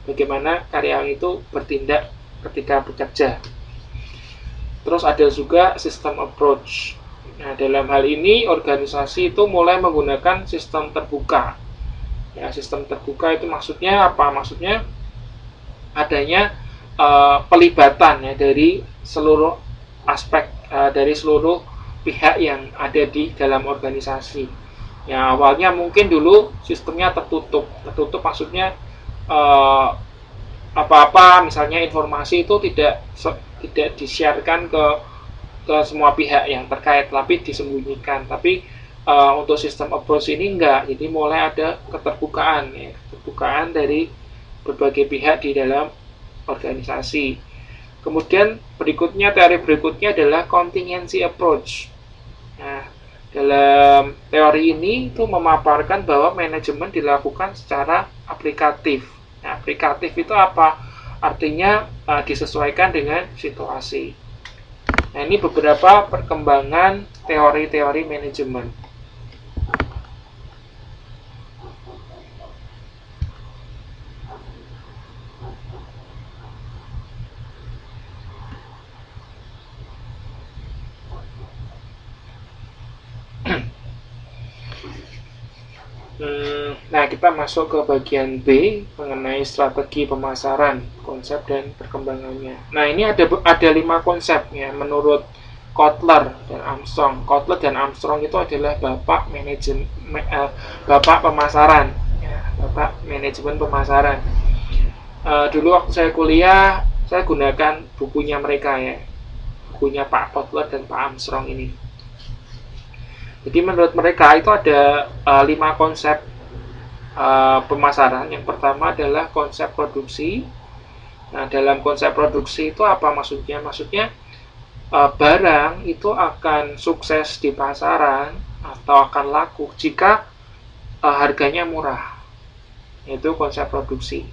bagaimana karyawan itu bertindak ketika bekerja. Terus ada juga system approach. Nah, dalam hal ini organisasi itu mulai menggunakan sistem terbuka. Ya, sistem terbuka itu maksudnya apa? Maksudnya adanya pelibatan ya dari seluruh aspek, dari seluruh pihak yang ada di dalam organisasi. Ya, awalnya mungkin dulu sistemnya tertutup. Tertutup maksudnya apa-apa misalnya informasi itu tidak di-share-kan ke semua pihak yang terkait, tapi disembunyikan. Tapi untuk sistem approach ini enggak, jadi mulai ada keterbukaan ya, keterbukaan dari berbagai pihak di dalam organisasi. Kemudian teori berikutnya adalah contingency approach. Nah, dalam teori ini itu memaparkan bahwa manajemen dilakukan secara aplikatif. Nah, aplikatif itu apa? Artinya disesuaikan dengan situasi. Nah, ini beberapa perkembangan teori-teori manajemen. Nah, kita masuk ke bagian B mengenai strategi pemasaran, konsep dan perkembangannya. Nah, ini ada 5 konsep ya menurut Kotler dan Armstrong. Kotler dan Armstrong itu adalah bapak pemasaran, ya, bapak manajemen pemasaran. Dulu waktu saya kuliah, saya gunakan bukunya mereka ya, bukunya Pak Kotler dan Pak Armstrong ini. Jadi menurut mereka itu ada 5 konsep pemasaran. Yang pertama adalah konsep produksi. Nah, dalam konsep produksi itu apa maksudnya? Maksudnya barang itu akan sukses di pasaran atau akan laku jika harganya murah. Itu konsep produksi.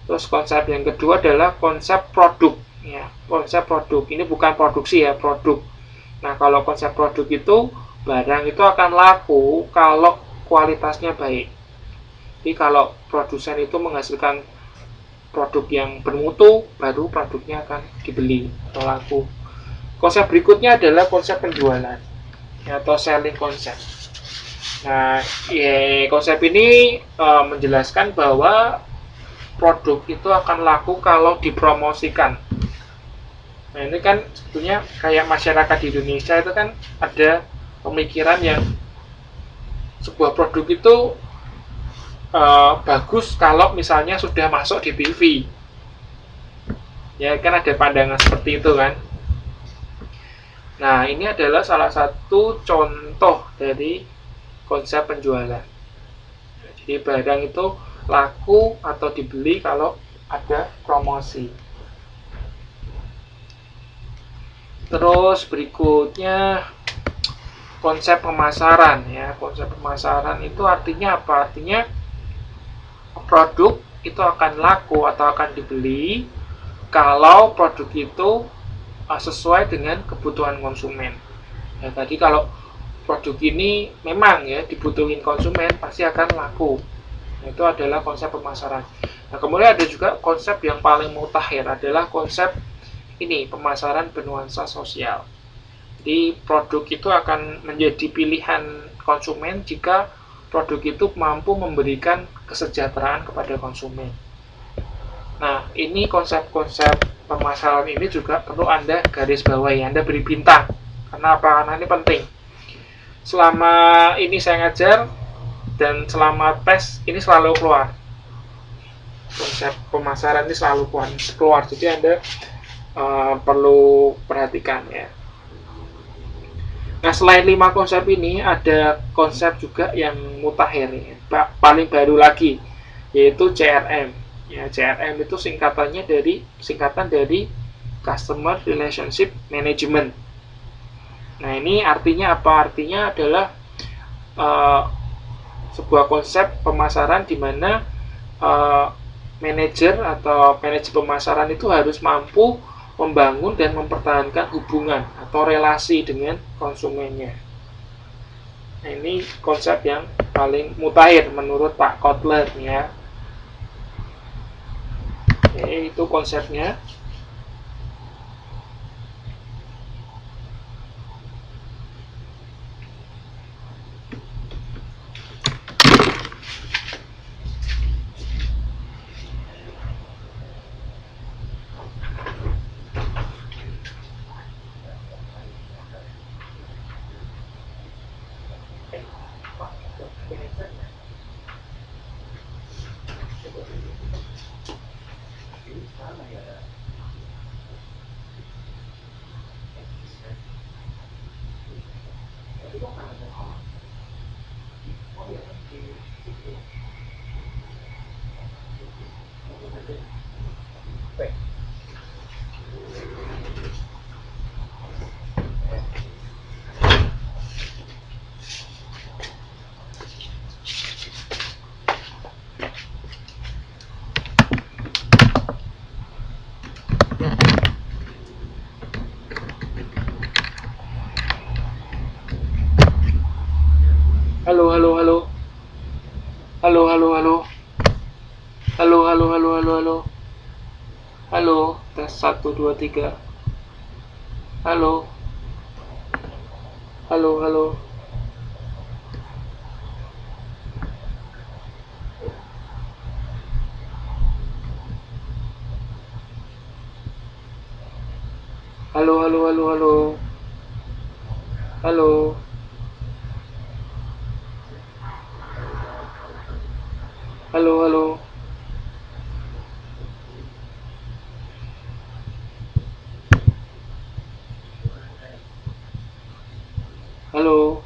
Terus konsep yang kedua adalah konsep produk. Ya, konsep produk ini bukan produksi ya, produk. Nah, kalau konsep produk itu barang itu akan laku kalau kualitasnya baik. Jadi kalau produsen itu menghasilkan produk yang bermutu, baru produknya akan dibeli atau laku. Konsep berikutnya adalah konsep penjualan atau selling concept. Nah, konsep ini menjelaskan bahwa produk itu akan laku kalau dipromosikan. Nah, ini kan sebetulnya kayak masyarakat di Indonesia itu kan ada pemikiran yang sebuah produk itu bagus kalau misalnya sudah masuk di TV. Ya kan ada pandangan seperti itu kan. Nah, ini adalah salah satu contoh dari konsep penjualan. Jadi barang itu laku atau dibeli kalau ada promosi. Terus berikutnya konsep pemasaran ya. Konsep pemasaran itu artinya apa? Artinya produk itu akan laku atau akan dibeli kalau produk itu sesuai dengan kebutuhan konsumen. Ya, tadi kalau produk ini memang ya dibutuhin konsumen pasti akan laku. Nah, itu adalah konsep pemasaran. Nah, kemudian ada juga konsep yang paling mutakhir adalah konsep ini pemasaran bernuansa sosial. Jadi produk itu akan menjadi pilihan konsumen jika produk itu mampu memberikan kesejahteraan kepada konsumen. Nah, ini konsep-konsep pemasaran ini juga perlu Anda garis bawahi, Anda beri bintang. Karena apa? Karena ini penting. Selama ini saya ngajar dan selama tes ini selalu keluar. Konsep pemasaran ini selalu keluar. Jadi Anda perlu perhatikan ya. Nah, selain 5 konsep ini ada konsep juga yang mutakhir ya, paling baru lagi, yaitu CRM. Ya, CRM itu singkatan dari Customer Relationship Management. Nah, ini artinya apa? Artinya adalah sebuah konsep pemasaran di mana manajer atau manajer pemasaran itu harus mampu membangun dan mempertahankan hubungan atau relasi dengan konsumennya. Nah, ini konsep yang paling mutakhir menurut Pak Kotler ya. Oke, itu konsepnya. Halo, halo, halo. Halo, halo, halo. Halo, halo, halo, halo, halo. Halo, tes 1 2 3. Halo. Halo, halo. Halo, halo, halo, halo. Halo. Halo, halo. Halo.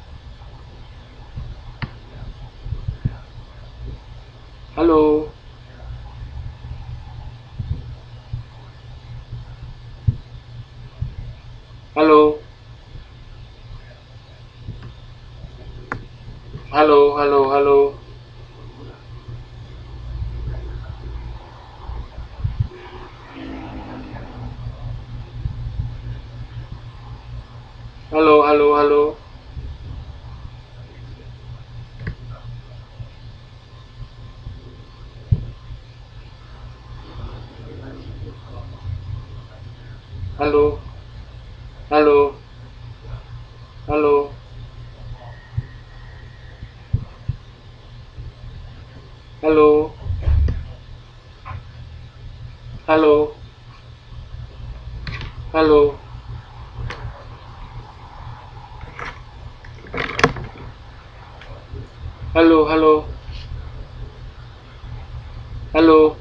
Halo. Halo. Halo, halo, halo. Halo, halo, halo. Halo. Halo. Halo. Halo. Halo. Halo. Halo, halo. Halo.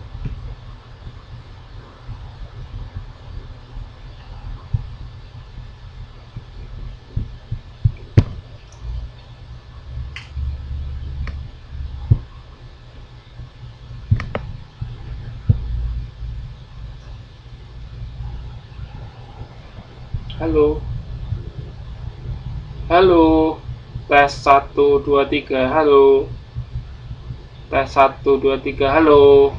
Halo. Halo. Tes 1 2 3. Halo. Tes 1 2 3. Halo.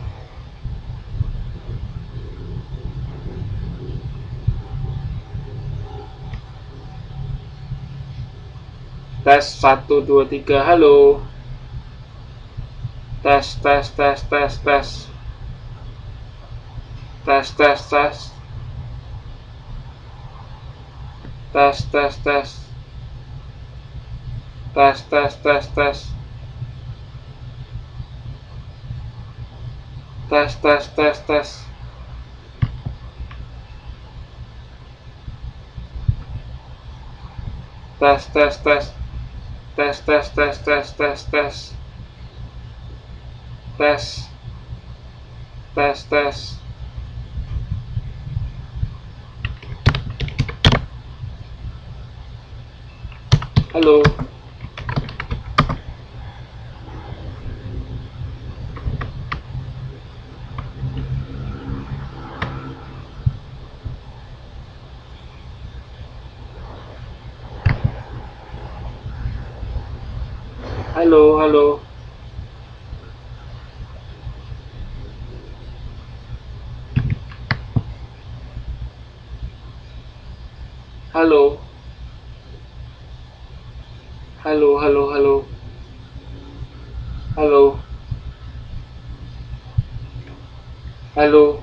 Tes 1 2 3. Halo. Tes tes tes tes tes. Tes tes tes. Tes tes tes. Tes tes tes tes. Tes tes tes tes. Tes tes tes. Tes tes tes tes tes tes. Tes tes tes. Halo. Halo, halo. Halo. Halo, halo, halo. Halo. Halo.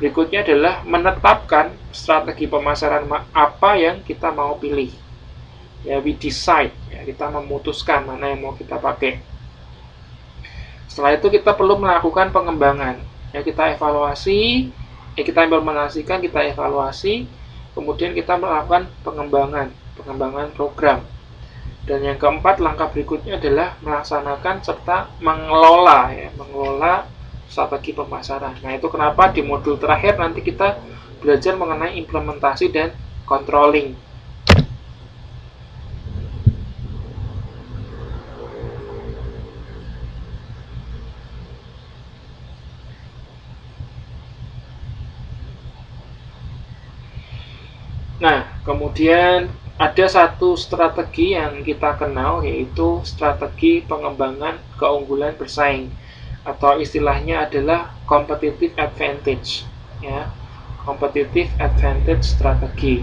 Berikutnya adalah menetapkan strategi pemasaran apa yang kita mau pilih. Ya, we decide, ya, kita memutuskan mana yang mau kita pakai. Setelah itu kita perlu melakukan pengembangan. Ya, kita evaluasi, kita implementasikan, kita evaluasi, kemudian kita melakukan pengembangan program. Dan yang keempat, langkah berikutnya adalah melaksanakan serta mengelola strategi pemasaran. Nah, itu kenapa di modul terakhir nanti kita belajar mengenai implementasi dan controlling. Nah, kemudian ada satu strategi yang kita kenal, yaitu strategi pengembangan keunggulan bersaing, atau istilahnya adalah competitive advantage, ya, competitive advantage strategi.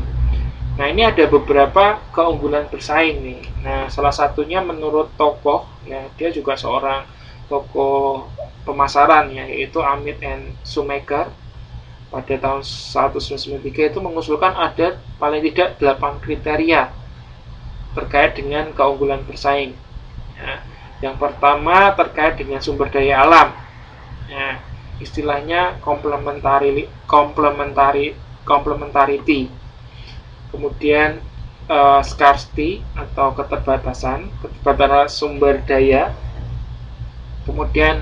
Nah, ini ada beberapa keunggulan bersaing nih. Nah, salah satunya menurut tokoh, ya, dia juga seorang tokoh pemasaran, ya, yaitu Amit and Shoemaker. Pada tahun 1993 itu mengusulkan ada paling tidak 8 kriteria terkait dengan keunggulan bersaing. Ya, yang pertama terkait dengan sumber daya alam. Ya, istilahnya complementarity. Kemudian scarcity atau keterbatasan sumber daya. Kemudian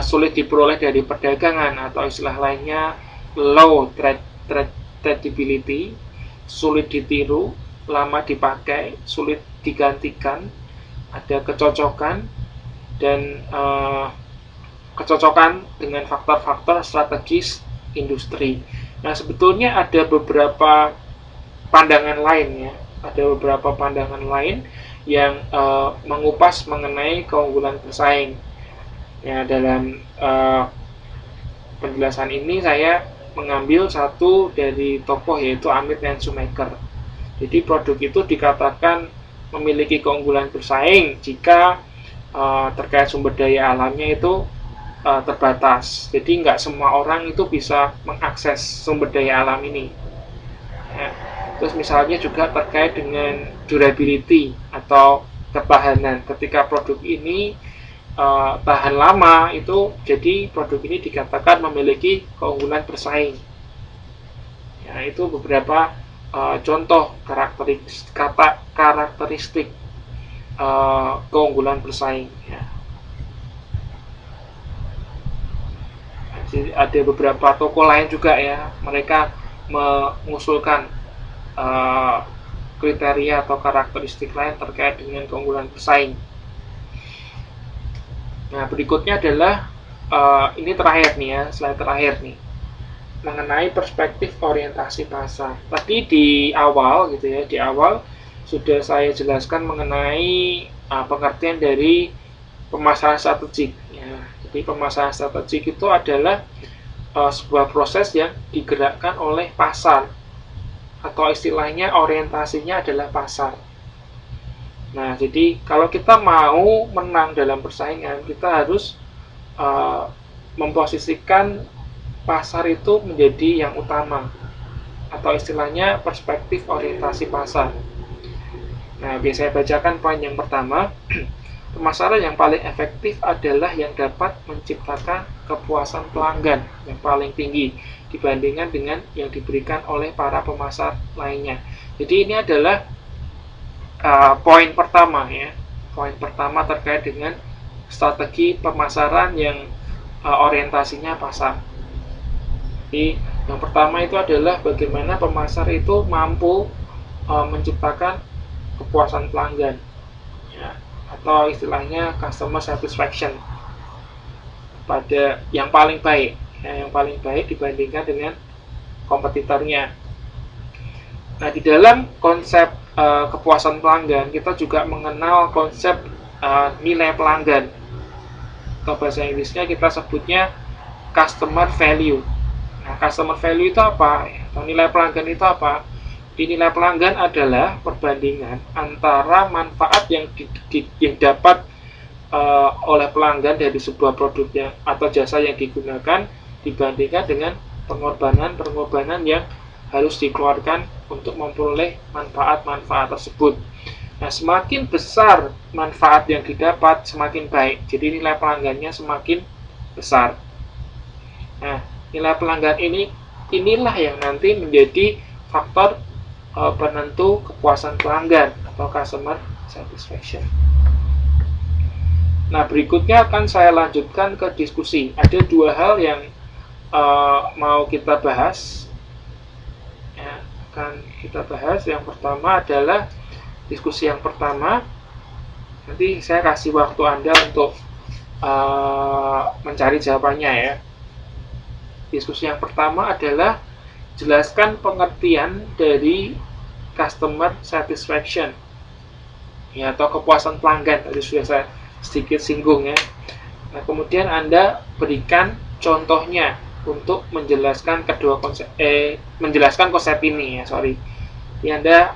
sulit diperoleh dari perdagangan, atau istilah lainnya low tradability, sulit ditiru, lama dipakai, sulit digantikan, ada kecocokan, dan kecocokan dengan faktor-faktor strategis industri. Nah, sebetulnya ada beberapa pandangan lain, ya, ada beberapa pandangan lain yang mengupas mengenai keunggulan bersaing. Ya, dalam penjelasan ini saya mengambil satu dari tokoh, yaitu Amit and Shoemaker. Jadi produk itu dikatakan memiliki keunggulan bersaing jika terkait sumber daya alamnya itu terbatas. Jadi nggak semua orang itu bisa mengakses sumber daya alam ini. Ya. Terus misalnya juga terkait dengan durability atau ketahanan. Ketika produk ini tahan lama, itu jadi produk ini dikatakan memiliki keunggulan bersaing. Ya, itu beberapa contoh karakteristik keunggulan bersaing. Ya. Jadi ada beberapa toko lain juga, ya, mereka mengusulkan kriteria atau karakteristik lain terkait dengan keunggulan bersaing. Nah, berikutnya adalah ini terakhir nih, ya, slide terakhir nih, mengenai perspektif orientasi pasar. Tadi di awal gitu, ya, di awal sudah saya jelaskan mengenai pengertian dari pemasaran strategik. Ya. Jadi pemasaran strategik itu adalah sebuah proses yang digerakkan oleh pasar, atau istilahnya orientasinya adalah pasar. Nah, jadi kalau kita mau menang dalam persaingan, kita harus memposisikan pasar itu menjadi yang utama, atau istilahnya perspektif orientasi pasar. Nah, biasanya bacakan poin yang pertama. Pemasaran yang paling efektif adalah yang dapat menciptakan kepuasan pelanggan yang paling tinggi dibandingkan dengan yang diberikan oleh para pemasar lainnya. Jadi ini adalah poin pertama, ya. Poin pertama terkait dengan strategi pemasaran yang orientasinya pasar. Jadi yang pertama itu adalah bagaimana pemasar itu mampu menciptakan kepuasan pelanggan, ya, atau istilahnya customer satisfaction pada yang paling baik, ya, yang paling baik dibandingkan dengan kompetitornya. Nah, di dalam konsep kepuasan pelanggan, kita juga mengenal konsep nilai pelanggan, atau bahasa Inggrisnya kita sebutnya customer value. Nah, customer value itu apa? Atau nilai pelanggan itu apa? Di nilai pelanggan adalah perbandingan antara manfaat yang dapat oleh pelanggan dari sebuah produk atau jasa yang digunakan dibandingkan dengan pengorbanan yang harus dikeluarkan untuk memperoleh manfaat-manfaat tersebut. Nah, semakin besar manfaat yang didapat, semakin baik. Jadi nilai pelanggannya semakin besar. Nah, nilai pelanggan inilah yang nanti menjadi faktor penentu kepuasan pelanggan atau customer satisfaction. Nah, berikutnya akan saya lanjutkan ke diskusi. Ada dua hal yang mau kita bahas. Ya, akan kita bahas. Yang pertama adalah diskusi yang pertama. Nanti saya kasih waktu Anda untuk mencari jawabannya ya. Diskusi yang pertama adalah jelaskan pengertian dari customer satisfaction ya, atau kepuasan pelanggan. Tadi sudah saya sedikit singgung ya. Nah, kemudian Anda berikan contohnya untuk menjelaskan menjelaskan konsep ini ya, Jadi Anda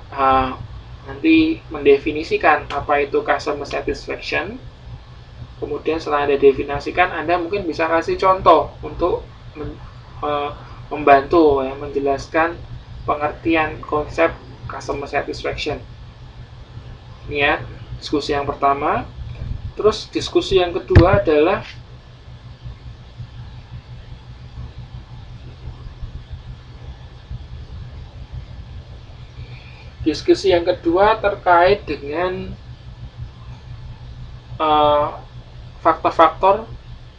nanti mendefinisikan apa itu customer satisfaction. Kemudian setelah Anda definisikan, Anda mungkin bisa kasih contoh untuk membantu ya, menjelaskan pengertian konsep customer satisfaction. Ini ya, diskusi yang pertama. Terus diskusi yang kedua adalah terkait dengan faktor-faktor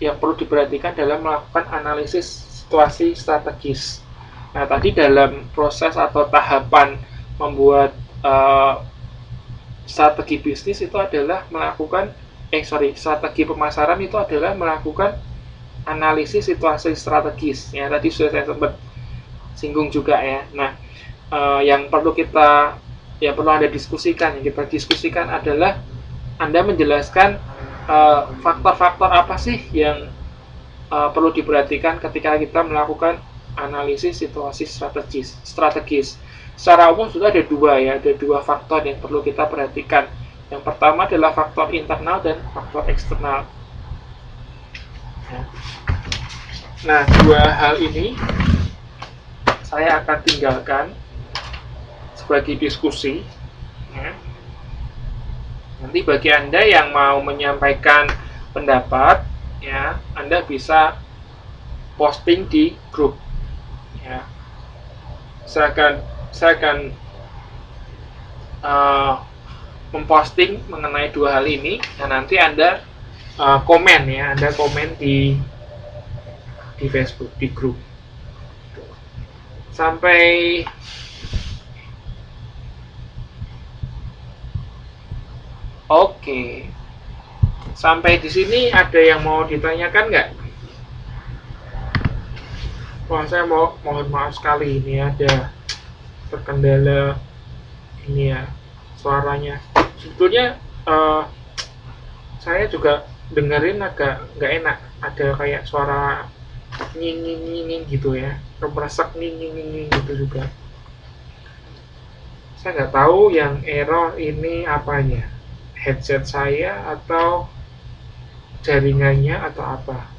yang perlu diperhatikan dalam melakukan analisis situasi strategis. Nah, tadi dalam proses atau tahapan membuat strategi bisnis itu adalah melakukan strategi pemasaran itu adalah melakukan analisis situasi strategis. Ya, tadi sudah saya sempat singgung juga ya. Nah, yang perlu Anda diskusikan, yang kita diskusikan adalah Anda menjelaskan faktor-faktor apa sih yang perlu diperhatikan ketika kita melakukan analisis situasi strategis. Secara umum sudah ada dua faktor yang perlu kita perhatikan. Yang pertama adalah faktor internal dan faktor eksternal. Nah, dua hal ini saya akan tinggalkan sebagai diskusi. Nanti bagi Anda yang mau menyampaikan pendapat, ya, Anda bisa posting di grup. Ya. Saya akan memposting mengenai dua hal ini, dan nanti Anda komen ya, Anda komen di Facebook, di grup. Sampai di sini ada yang mau ditanyakan nggak? Wah, saya mohon maaf sekali, ini ada terkendala ini ya, suaranya. Sebetulnya saya juga dengerin agak nggak enak, ada kayak suara nying gitu ya, meresek nying gitu juga. Saya nggak tahu yang error ini apanya, headset saya atau jaringannya atau apa.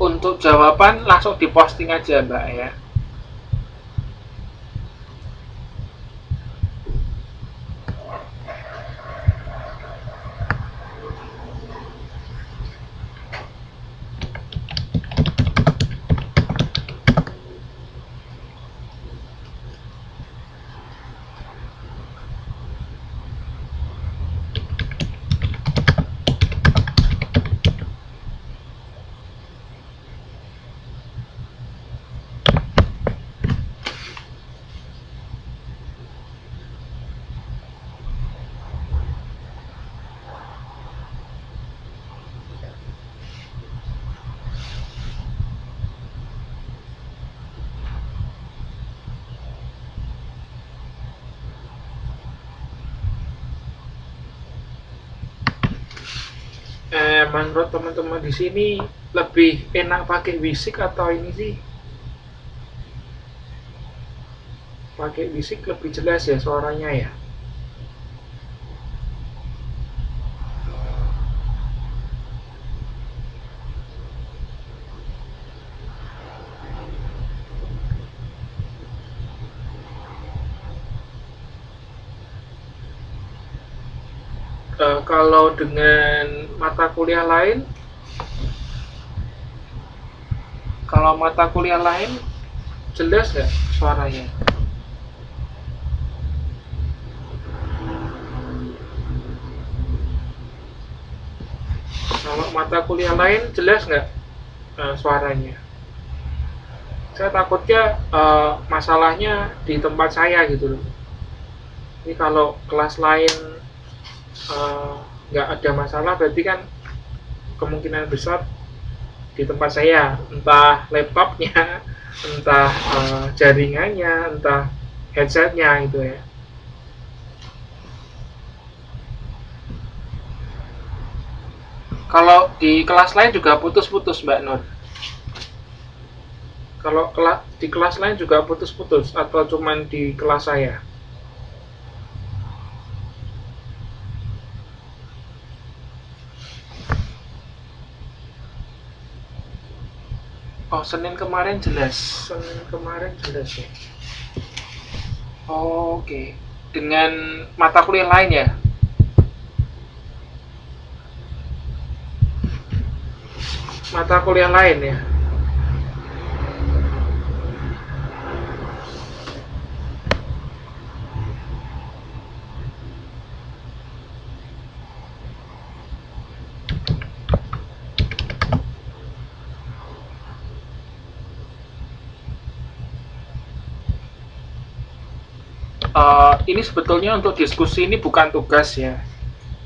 Untuk jawaban langsung diposting aja Mbak ya. menurut teman-teman di sini lebih enak pakai Wisik atau ini sih? Pakai Wisik lebih jelas ya suaranya ya. Kalau dengan mata kuliah lain, kalau mata kuliah lain jelas nggak suaranya? Kalau mata kuliah lain jelas nggak suaranya? Saya takutnya masalahnya di tempat saya gitu loh. Ini kalau kelas lain nggak ada masalah, berarti kan kemungkinan besar di tempat saya, entah laptopnya, entah jaringannya, entah headsetnya gitu ya. Kalau di kelas lain juga putus-putus Mbak Nur. Kalau di kelas lain juga putus-putus atau cuman di kelas saya? Oh, Senin kemarin jelas. Senin kemarin jelas ya. Oh, oke. Dengan mata kuliah lain ya? Mata kuliah lain ya? Ini sebetulnya untuk diskusi ini bukan tugas ya.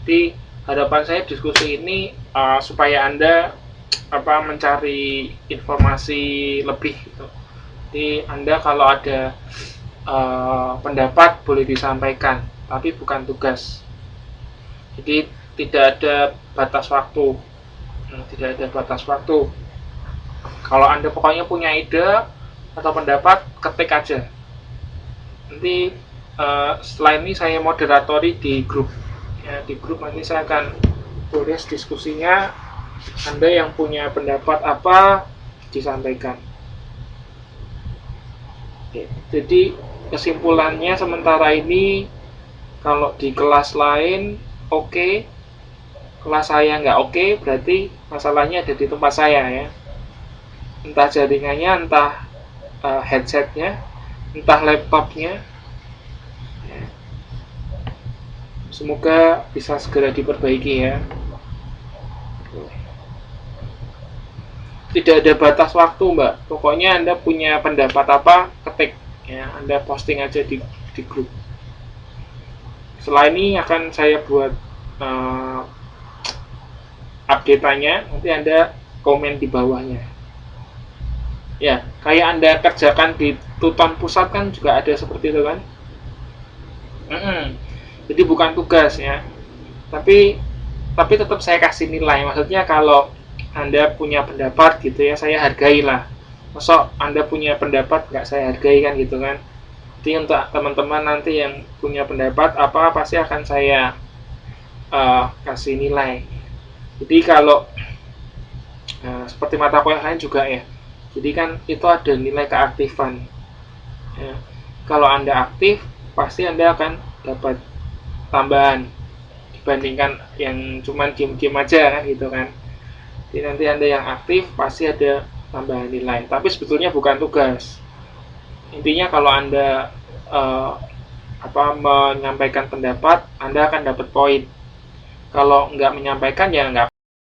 Di hadapan saya diskusi ini supaya Anda mencari informasi lebih gitu. Jadi Anda kalau ada pendapat boleh disampaikan, tapi bukan tugas. Jadi tidak ada batas waktu. Tidak ada batas waktu. Kalau Anda pokoknya punya ide atau pendapat, ketik aja. Nanti setelah ini saya moderatori di grup. Ya, di grup nanti saya akan tulis diskusinya. Anda yang punya pendapat apa disampaikan. Oke, jadi kesimpulannya sementara ini kalau di kelas lain oke, kelas saya nggak oke, berarti masalahnya ada di tempat saya ya. Entah jaringannya, entah headsetnya, entah laptopnya. Semoga bisa segera diperbaiki ya. Tidak ada batas waktu Mbak. Pokoknya Anda punya pendapat apa, ketik ya. Anda posting aja di grup. Setelah ini akan saya buat update-nya. Nanti Anda komen di bawahnya. Ya, kayak Anda kerjakan di Tuton Pusat kan juga ada seperti itu kan. Jadi bukan tugas ya, tapi tetap saya kasih nilai. Maksudnya kalau Anda punya pendapat gitu ya, saya hargailah. Masa Anda punya pendapat nggak saya hargai kan gitu kan. Jadi untuk teman-teman nanti yang punya pendapat apa pasti akan saya kasih nilai. Jadi kalau seperti mata kuliah lain juga ya, jadi kan itu ada nilai keaktifan ya. Kalau Anda aktif pasti Anda akan dapat tambahan dibandingkan yang cuman diem-diem aja kan gitu kan. Jadi nanti Anda yang aktif pasti ada tambahan nilai, tapi sebetulnya bukan tugas. Intinya kalau Anda menyampaikan pendapat, Anda akan dapat poin. Kalau nggak menyampaikan ya nggak